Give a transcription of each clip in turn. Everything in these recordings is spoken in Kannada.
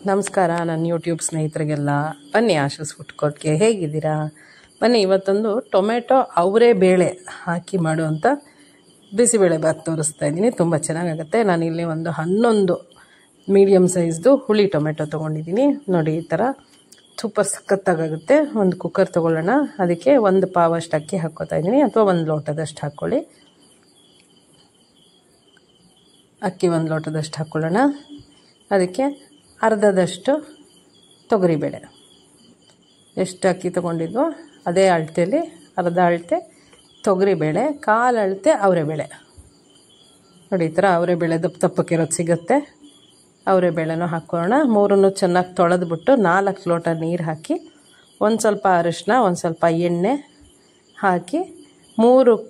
ನಮಸ್ಕಾರ ನನ್ನ ಯೂಟ್ಯೂಬ್ ಸ್ನೇಹಿತರಿಗೆಲ್ಲ. ಬನ್ನಿ ಆಶೂಸ್ ಫುಡ್ ಕೋರ್ಟ್ಗೆ. ಹೇಗಿದ್ದೀರಾ? ಬನ್ನಿ, ಇವತ್ತೊಂದು ಟೊಮೆಟೊ ಅವರೇ ಬೇಳೆ ಹಾಕಿ ಮಾಡುವಂಥ ಬಿಸಿಬೇಳೆ ಬಾತ್ ತೋರಿಸ್ತಾ ಇದ್ದೀನಿ. ತುಂಬ ಚೆನ್ನಾಗಾಗುತ್ತೆ. ನಾನಿಲ್ಲಿ ಒಂದು 11 ಮೀಡಿಯಮ್ ಸೈಜ್ದು ಹುಳಿ ಟೊಮೆಟೊ ತೊಗೊಂಡಿದ್ದೀನಿ. ನೋಡಿ, ಈ ಥರ ಸೂಪರ್ ಸಖತ್ತಾಗುತ್ತೆ. ಒಂದು ಕುಕ್ಕರ್ ತೊಗೊಳ್ಳೋಣ. ಅದಕ್ಕೆ 1 ಪಾವಷ್ಟು ಅಕ್ಕಿ ಹಾಕ್ಕೋತಾ ಇದ್ದೀನಿ, ಅಥವಾ 1 ಲೋಟದಷ್ಟು ಹಾಕ್ಕೊಳ್ಳಿ. ಅಕ್ಕಿ 1 ಲೋಟದಷ್ಟು ಹಾಕ್ಕೊಳ್ಳೋಣ. ಅದಕ್ಕೆ ಅರ್ಧದಷ್ಟು ತೊಗರಿಬೇಳೆ. ಎಷ್ಟು ಅಕ್ಕಿ ತೊಗೊಂಡಿದ್ವೋ ಅದೇ ಅಳತೆಯಲ್ಲಿ ಅರ್ಧ ಅಳತೆ ತೊಗರಿಬೇಳೆ, 1/4 ಅಳತೆ ಅವರೆಬೇಳೆ. ನೋಡಿ, ಈ ಥರ ಅವರೆಬೇಳೆ ದಪ್ಪಕ್ಕಿರೋದು ಸಿಗುತ್ತೆ. ಅವರೆಬೇಳೆನೂ ಹಾಕ್ಕೊಳ್ಳೋಣ. 3 ಚೆನ್ನಾಗಿ ತೊಳೆದ್ಬಿಟ್ಟು 4 ಲೋಟ ನೀರು ಹಾಕಿ, ಒಂದು ಸ್ವಲ್ಪ ಅರಿಶಿನ, ಒಂದು ಸ್ವಲ್ಪ ಎಣ್ಣೆ ಹಾಕಿ 3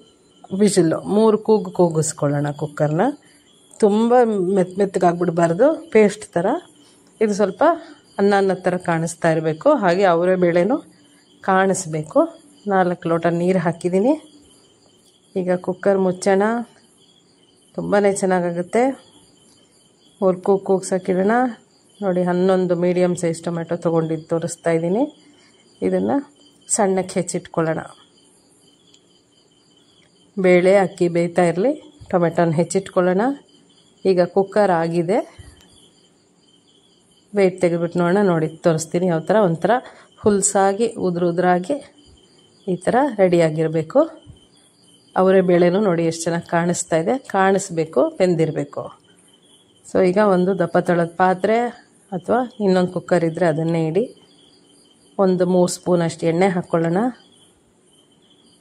ವಿಷಿಲ್ಲು, 3 ಕೂಗಿಸ್ಕೊಳ್ಳೋಣ ಕುಕ್ಕರ್ನ. ತುಂಬ ಮೆತ್ತಗಾಗ್ಬಿಡ್ಬಾರ್ದು, ಪೇಸ್ಟ್ ಥರ. ಇದು ಸ್ವಲ್ಪ ಅನ್ನ ಥರ ಕಾಣಿಸ್ತಾ ಇರಬೇಕು, ಹಾಗೆ ಅವರೇ ಬೇಳೆನೂ ಕಾಣಿಸ್ಬೇಕು. 4 ಲೋಟ ನೀರು ಹಾಕಿದ್ದೀನಿ. ಈಗ ಕುಕ್ಕರ್ ಮುಚ್ಚೋಣ. ತುಂಬಾ ಚೆನ್ನಾಗಾಗುತ್ತೆ. 3 ಕೂಗ್ಸೋಕ್ಕಿಡೋಣ. ನೋಡಿ, 11 ಮೀಡಿಯಮ್ ಸೈಜ್ ಟೊಮೆಟೊ ತೊಗೊಂಡಿದ್ದು ತೋರಿಸ್ತಾ ಇದ್ದೀನಿ. ಇದನ್ನು ಸಣ್ಣಕ್ಕೆ ಹೆಚ್ಚಿಟ್ಕೊಳ್ಳೋಣ. ಬೇಳೆ ಅಕ್ಕಿ ಬೇಯ್ತಾ ಇರಲಿ, ಟೊಮೆಟೊನ ಹೆಚ್ಚಿಟ್ಕೊಳ್ಳೋಣ. ಈಗ ಕುಕ್ಕರ್ ಆಗಿದೆ. ವೆಯ್ಟ್ ತೆಗೆದುಬಿಟ್ಟು ನೋಡೋಣ. ನೋಡಿ, ತೋರಿಸ್ತೀನಿ ಯಾವ ಥರ. ಒಂಥರ ಹುಲ್ಸಾಗಿ ಉದ್ರಾಗಿ ಈ ಥರ ರೆಡಿಯಾಗಿರಬೇಕು. ಅವರೇ ಬೇಳೆನೂ ನೋಡಿ ಎಷ್ಟು ಚೆನ್ನಾಗಿ ಕಾಣಿಸ್ತಾ ಇದೆ. ಕಾಣಿಸ್ಬೇಕು, ಬೆಂದಿರಬೇಕು. ಸೊ ಈಗ ಒಂದು ದಪ್ಪ ತಳದ ಪಾತ್ರೆ ಅಥವಾ ಇನ್ನೊಂದು ಕುಕ್ಕರ್ ಇದ್ದರೆ ಅದನ್ನೇ ಇಡಿ. ಒಂದು 3 ಸ್ಪೂನಷ್ಟು ಎಣ್ಣೆ ಹಾಕ್ಕೊಳ್ಳೋಣ.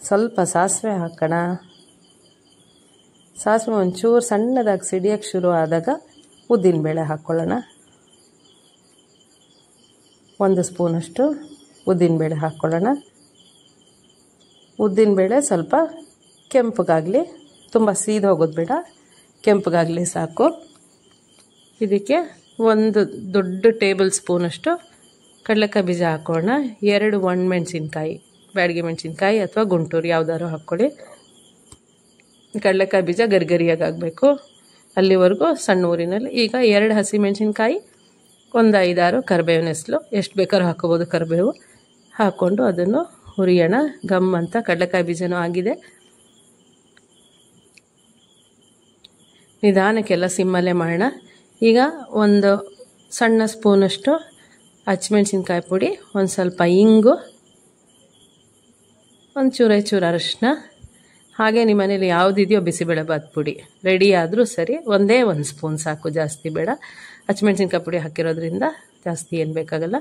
ಸ್ವಲ್ಪ ಸಾಸಿವೆ ಹಾಕೋಣ. ಸಾಸಿವೆ ಒಂಚೂರು ಸಣ್ಣದಾಗಿ ಸಿಡಿಯೋಕ್ಕೆ ಶುರು ಆದಾಗ ಉದ್ದಿನಬೇಳೆ ಹಾಕ್ಕೊಳ್ಳೋಣ. 1 ಸ್ಪೂನಷ್ಟು ಉದ್ದಿನಬೇಳೆ ಹಾಕ್ಕೊಳ್ಳೋಣ. ಉದ್ದಿನಬೇಳೆ ಸ್ವಲ್ಪ ಕೆಂಪಗಾಗಲಿ, ತುಂಬ ಸೀದು ಹೋಗೋದು ಬೇಡ, ಕೆಂಪಗಾಗಲಿ ಸಾಕು. ಇದಕ್ಕೆ 1 ದೊಡ್ಡ ಟೇಬಲ್ ಸ್ಪೂನಷ್ಟು ಕಡಲೆಕಾಯಿ ಬೀಜ ಹಾಕ್ಕೊಳ್ಳೋಣ. 2 ಒಣಮೆಣಸಿನ್ಕಾಯಿ, ಬ್ಯಾಡಗಿ ಮೆಣಸಿನ್ಕಾಯಿ ಅಥವಾ ಗುಂಟೂರು ಯಾವುದಾದ್ರು ಹಾಕ್ಕೊಳ್ಳಿ. ಕಡಲೆಕಾಯಿ ಬೀಜ ಗರಿಗರಿಯಾಗಿ ಆಗಬೇಕು, ಅಲ್ಲಿವರೆಗೂ ಸಣ್ಣ ಊರಿನಲ್ಲಿ. ಈಗ 2 ಹಸಿಮೆಣಸಿನ್ಕಾಯಿ, ಒಂದು 5-6 ಕರಿಬೇವಿನ ಹೆಸರು, ಎಷ್ಟು ಬೇಕಾದ್ರೂ ಹಾಕ್ಕೋಬೋದು. ಕರಿಬೇವು ಹಾಕ್ಕೊಂಡು ಅದನ್ನು ಹುರಿಯೋಣ. ಗಮ್ ಅಂತ ಕಡಲೆಕಾಯಿ ಬೀಜನೂ ಆಗಿದೆ. ನಿಧಾನಕ್ಕೆಲ್ಲ ಸಿಮ್ಮಲ್ಲೇ ಮಾಡೋಣ. ಈಗ 1 ಸಣ್ಣ ಸ್ಪೂನಷ್ಟು ಹಸಿಮೆಣಸಿನ್ಕಾಯಿ ಪುಡಿ, ಒಂದು ಸ್ವಲ್ಪ ಇಂಗು, ಒಂದು ಚೂರು ಅರಿಶಿನ, ಹಾಗೆ ನಿಮ್ಮ ಮನೇಲಿ ಯಾವುದಿದೆಯೋ ಬಿಸಿಬೇಳೆ ಬಾತ್ ಪುಡಿ ರೆಡಿ ಆದರೂ ಸರಿ, ಒಂದೇ 1 ಸ್ಪೂನ್ ಸಾಕು, ಜಾಸ್ತಿ ಬೇಡ. ಹಸಿಮೆಣಸಿನ್ಕಾಯಿ ಪುಡಿ ಹಾಕಿರೋದ್ರಿಂದ ಜಾಸ್ತಿ ಏನು ಬೇಕಾಗಲ್ಲ.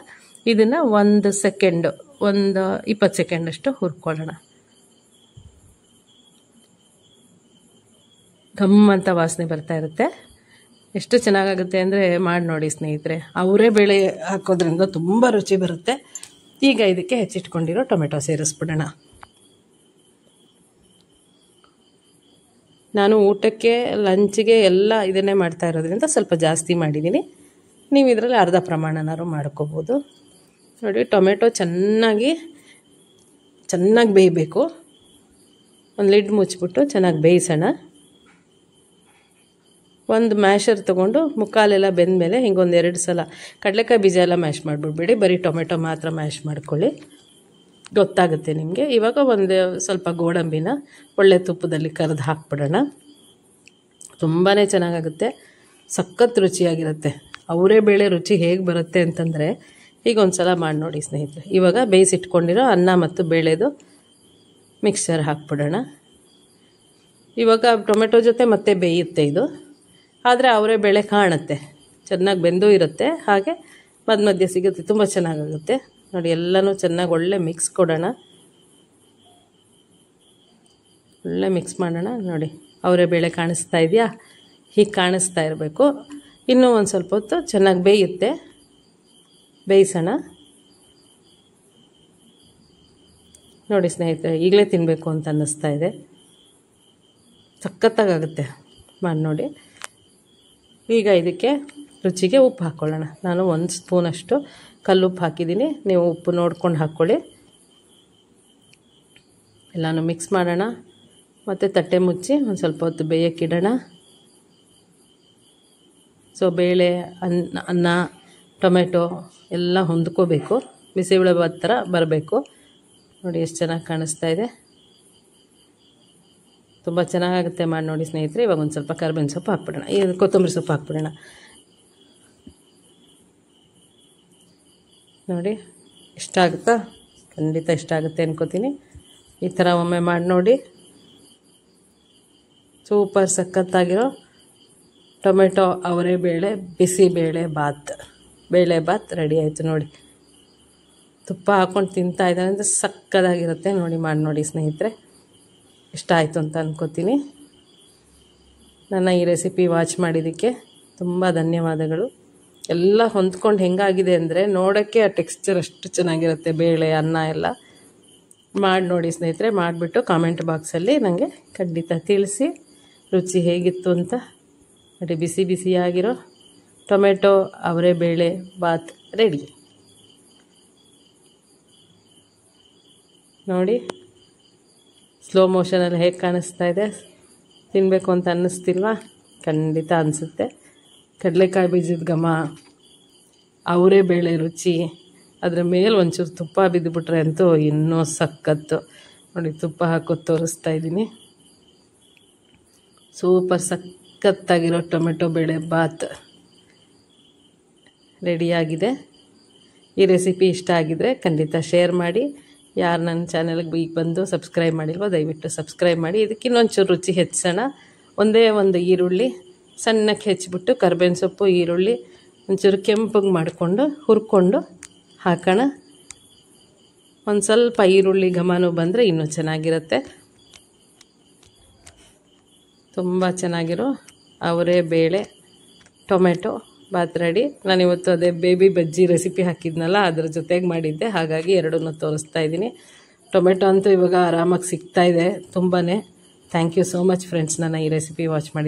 ಇದನ್ನು 1 ಸೆಕೆಂಡು, ಒಂದು 20 ಸೆಕೆಂಡಷ್ಟು ಹುರ್ಕೊಳ್ಳೋಣ. ಘಮ್ ಅಂತ ವಾಸನೆ ಬರ್ತಾ ಇರುತ್ತೆ. ಎಷ್ಟು ಚೆನ್ನಾಗಾಗುತ್ತೆ ಅಂದರೆ ಮಾಡಿ ನೋಡಿ ಸ್ನೇಹಿತರೆ. ಅವರೇ ಬೇಳೆ ಹಾಕೋದ್ರಿಂದ ತುಂಬ ರುಚಿ ಬರುತ್ತೆ. ಈಗ ಇದಕ್ಕೆ ಹೆಚ್ಚಿಟ್ಕೊಂಡಿರೋ ಟೊಮೆಟೊ ಸೇರಿಸ್ಬಿಡೋಣ. ನಾನು ಊಟಕ್ಕೆ, ಲಂಚ್ಗೆ ಎಲ್ಲ ಇದನ್ನೇ ಮಾಡ್ತಾ ಇರೋದ್ರಿಂದ ಸ್ವಲ್ಪ ಜಾಸ್ತಿ ಮಾಡಿದ್ದೀನಿ. ನೀವು ಇದರಲ್ಲಿ ಅರ್ಧ ಪ್ರಮಾಣನಾದ್ರು ಮಾಡ್ಕೋಬೋದು. ನೋಡಿ, ಟೊಮೆಟೊ ಚೆನ್ನಾಗಿ ಬೇಯಬೇಕು. ಒಂದು ಲಿಡ್ ಮುಚ್ಚಿಬಿಟ್ಟು ಚೆನ್ನಾಗಿ ಬೇಯಿಸೋಣ. ಒಂದು ಮ್ಯಾಶರ್ ತೊಗೊಂಡು ಮುಕ್ಕಾಲೆಲ್ಲ ಬೆಂದಮೇಲೆ ಹಿಂಗೊಂದು 2 ಸಲ ಕಡಲೆಕಾಯಿ ಬೀಜ ಎಲ್ಲ ಮ್ಯಾಶ್ ಮಾಡಿಬಿಡ್ಬೇಡಿ, ಬರೀ ಟೊಮೆಟೊ ಮಾತ್ರ ಮ್ಯಾಶ್ ಮಾಡ್ಕೊಳ್ಳಿ, ಗೊತ್ತಾಗುತ್ತೆ ನಿಮಗೆ. ಇವಾಗ ಒಂದು ಸ್ವಲ್ಪ ಗೋಡಂಬಿನ ಒಳ್ಳೆ ತುಪ್ಪದಲ್ಲಿ ಕರೆದು ಹಾಕ್ಬಿಡೋಣ. ತುಂಬಾ ಚೆನ್ನಾಗಾಗುತ್ತೆ, ಸಖತ್ ರುಚಿಯಾಗಿರುತ್ತೆ. ಅವರೇ ಬೇಳೆ ರುಚಿ ಹೇಗೆ ಬರುತ್ತೆ ಅಂತಂದರೆ, ಈಗ ಒಂದು ಸಲ ಮಾಡಿ ನೋಡಿ ಸ್ನೇಹಿತರೆ. ಇವಾಗ ಬೇಯಿಸಿಟ್ಕೊಂಡಿರೋ ಅನ್ನ ಮತ್ತು ಬೇಳೆದು ಮಿಕ್ಸ್ಚರ್ ಹಾಕ್ಬಿಡೋಣ. ಇವಾಗ ಟೊಮೆಟೊ ಜೊತೆ ಮತ್ತೆ ಬೇಯುತ್ತೆ ಇದು, ಆದರೆ ಅವರೇ ಬೇಳೆ ಕಾಣುತ್ತೆ, ಚೆನ್ನಾಗಿ ಬೆಂದೂ ಇರುತ್ತೆ, ಹಾಗೆ ಮಧ್ಯೆ ಸಿಗುತ್ತೆ, ತುಂಬ ಚೆನ್ನಾಗಾಗುತ್ತೆ. ನೋಡಿ, ಎಲ್ಲನೂ ಚೆನ್ನಾಗಿ ಒಳ್ಳೆ ಮಿಕ್ಸ್ ಕೊಡೋಣ. ಒಳ್ಳೆ ಮಿಕ್ಸ್ ಮಾಡೋಣ. ನೋಡಿ, ಅವರೇ ಬೇಳೆ ಕಾಣಿಸ್ತಾ ಇದೆಯಾ? ಹೀಗೆ ಕಾಣಿಸ್ತಾ ಇರಬೇಕು. ಇನ್ನೂ ಒಂದು ಸ್ವಲ್ಪ ಹೊತ್ತು ಚೆನ್ನಾಗಿ ಬೇಯುತ್ತೆ, ಬೇಯಿಸೋಣ. ನೋಡಿ ಸ್ನೇಹಿತರೆ, ಈಗಲೇ ತಿನ್ನಬೇಕು ಅಂತ ಅನ್ನಿಸ್ತಾ ಇದೆ. ಸಖತ್ತಾಗುತ್ತೆ, ಮಾಡಿ ನೋಡಿ. ಈಗ ಇದಕ್ಕೆ ರುಚಿಗೆ ಉಪ್ಪು ಹಾಕ್ಕೊಳ್ಳೋಣ. ನಾನು 1 ಸ್ಪೂನಷ್ಟು ಕಲ್ಲುಪ್ಪು ಹಾಕಿದ್ದೀನಿ, ನೀವು ಉಪ್ಪು ನೋಡ್ಕೊಂಡು ಹಾಕ್ಕೊಳ್ಳಿ. ಎಲ್ಲನೂ ಮಿಕ್ಸ್ ಮಾಡೋಣ. ಮತ್ತು ತಟ್ಟೆ ಮುಚ್ಚಿ ಒಂದು ಸ್ವಲ್ಪ ಹೊತ್ತು ಬೇಯಕ್ಕಿಡೋಣ. ಸೊ ಬೇಳೆ, ಅನ್ನ ಟೊಮೆಟೊ ಎಲ್ಲ ಹೊಂದ್ಕೋಬೇಕು, ಬಿಸಿಬೇಳೆಬಾತ್ ಥರ ಬರಬೇಕು. ನೋಡಿ ಎಷ್ಟು ಚೆನ್ನಾಗಿ ಕಾಣಿಸ್ತಾ ಇದೆ. ತುಂಬ ಚೆನ್ನಾಗಾಗುತ್ತೆ ಮಾಡಿ ನೋಡಿ ಸ್ನೇಹಿತರೆ. ಇವಾಗ ಒಂದು ಸ್ವಲ್ಪ ಕರಿಬೇವಿನ ಸೊಪ್ಪು ಹಾಕ್ಬಿಡೋಣ, ಕೊತ್ತಂಬರಿ ಸೊಪ್ಪು ಹಾಕ್ಬಿಡೋಣ. ನೋಡಿ ಇಷ್ಟ ಆಗುತ್ತಾ? ಖಂಡಿತ ಇಷ್ಟ ಆಗುತ್ತೆ ಅನ್ಕೋತೀನಿ. ಈ ಥರ ಒಮ್ಮೆ ಮಾಡಿ ನೋಡಿ. ಸೂಪರ್ ಸಖತ್ತಾಗಿರೋ ಟೊಮೆಟೊ ಅವರೆಬೇಳೆ ಬಿಸಿಬೇಳೆ ಬಾತ್ ರೆಡಿ ಆಯಿತು ನೋಡಿ. ತುಪ್ಪ ಹಾಕ್ಕೊಂಡು ತಿಂತಾ ಇದ್ದಾರೆ ಅಂದರೆ ಸಕ್ಕತ್ತಾಗಿರುತ್ತೆ. ಮಾಡಿ ನೋಡಿ ಸ್ನೇಹಿತರೆ. ಇಷ್ಟ ಆಯಿತು ಅಂತ ಅನ್ಕೋತೀನಿ. ನನ್ನ ಈ ರೆಸಿಪಿ ವಾಚ್ ಮಾಡಿದ್ದಕ್ಕೆ ತುಂಬ ಧನ್ಯವಾದಗಳು. ಎಲ್ಲ ಹೊಂದ್ಕೊಂಡು ಹೆಂಗಾಗಿದೆ ಅಂದರೆ ನೋಡೋಕ್ಕೆ ಆ ಟೆಕ್ಸ್ಚರ್ ಅಷ್ಟು ಚೆನ್ನಾಗಿರುತ್ತೆ, ಬೇಳೆ ಅನ್ನ ಎಲ್ಲ. ಮಾಡಿ ನೋಡಿ ಸ್ನೇಹಿತರೆ. ಮಾಡಿಬಿಟ್ಟು ಕಾಮೆಂಟ್ ಬಾಕ್ಸಲ್ಲಿ ನನಗೆ ಖಂಡಿತ ತಿಳಿಸಿ ರುಚಿ ಹೇಗಿತ್ತು ಅಂತ. ನೋಡಿ ಬಿಸಿ ಬಿಸಿಯಾಗಿರೋ ಟೊಮೆಟೊ ಅವರೆಬೇಳೆ ಬಾತ್ ರೆಡಿ. ನೋಡಿ ಸ್ಲೋ ಮೋಷನಲ್ಲಿ ಹೇಗೆ ಕಾಣಿಸ್ತಾ ಇದೆ. ತಿನ್ನಬೇಕು ಅಂತ ಅನ್ನಿಸ್ತಿಲ್ವಾ? ಖಂಡಿತ ಅನಿಸುತ್ತೆ. ಕಡಲೆಕಾಯಿ ಬೀಜದ ಘಮ, ಅವರೆಬೇಳೆ ರುಚಿ, ಅದರ ಮೇಲೆ ಒಂಚೂರು ತುಪ್ಪ ಬಿದ್ದುಬಿಟ್ರೆ ಅಂತೂ ಇನ್ನೂ ಸಖತ್ತು. ನೋಡಿ ತುಪ್ಪ ಹಾಕೋದು ತೋರಿಸ್ತಾ ಇದ್ದೀನಿ. ಸೂಪರ್ ಸಖತ್ತಾಗಿರೋ ಟೊಮೆಟೊ ಬೇಳೆ ಬಾತ್ ರೆಡಿಯಾಗಿದೆ. ಈ ರೆಸಿಪಿ ಇಷ್ಟ ಆಗಿದರೆ ಖಂಡಿತ ಶೇರ್ ಮಾಡಿ. ಯಾರು ನನ್ನ ಚಾನಲ್ಗೆ ಈಗ ಬಂದು ಸಬ್ಸ್ಕ್ರೈಬ್ ಮಾಡಿಲ್ವೋ ದಯವಿಟ್ಟು ಸಬ್ಸ್ಕ್ರೈಬ್ ಮಾಡಿ. ಇದಕ್ಕೆ ಇನ್ನೊಂಚೂರು ರುಚಿ ಹೆಚ್ಚೋಣ. ಒಂದೇ ಒಂದು ಈರುಳ್ಳಿ ಸಣ್ಣಕ್ಕೆ ಹೆಚ್ಚಿಬಿಟ್ಟು ಕರಿಬೇವಿನ ಸೊಪ್ಪು, ಈರುಳ್ಳಿ ಒಂಚೂರು ಕೆಂಪಗೆ ಮಾಡಿಕೊಂಡು ಹುರ್ಕೊಂಡು ಹಾಕೋಣ. ಒಂದು ಸ್ವಲ್ಪ ಈರುಳ್ಳಿ ಘಮನೂ ಬಂದರೆ ಇನ್ನೂ ಚೆನ್ನಾಗಿರುತ್ತೆ. ತುಂಬ ಚೆನ್ನಾಗಿರೋ ಅವರೆಬೇಳೆ ಟೊಮೆಟೊ ಬಾತ್ ರೆಡಿ. ನಾನಿವತ್ತು ಅದೇ ಬೇಬಿ ಬಜ್ಜಿ ರೆಸಿಪಿ ಹಾಕಿದ್ನಲ್ಲ, ಅದ್ರ ಜೊತೆಗೆ ಮಾಡಿದ್ದೆ, ಹಾಗಾಗಿ ಎರಡನ್ನೂ ತೋರಿಸ್ತಾ ಇದ್ದೀನಿ. ಟೊಮೆಟೊ ಅಂತೂ ಇವಾಗ ಆರಾಮಾಗಿ ಸಿಗ್ತಾಯಿದೆ ತುಂಬಾ. Thank you so much friends, ನನ್ನ ಈ ರೆಸಿಪಿ ವಾಚ್ ಮಾಡಿದ್ದೆ.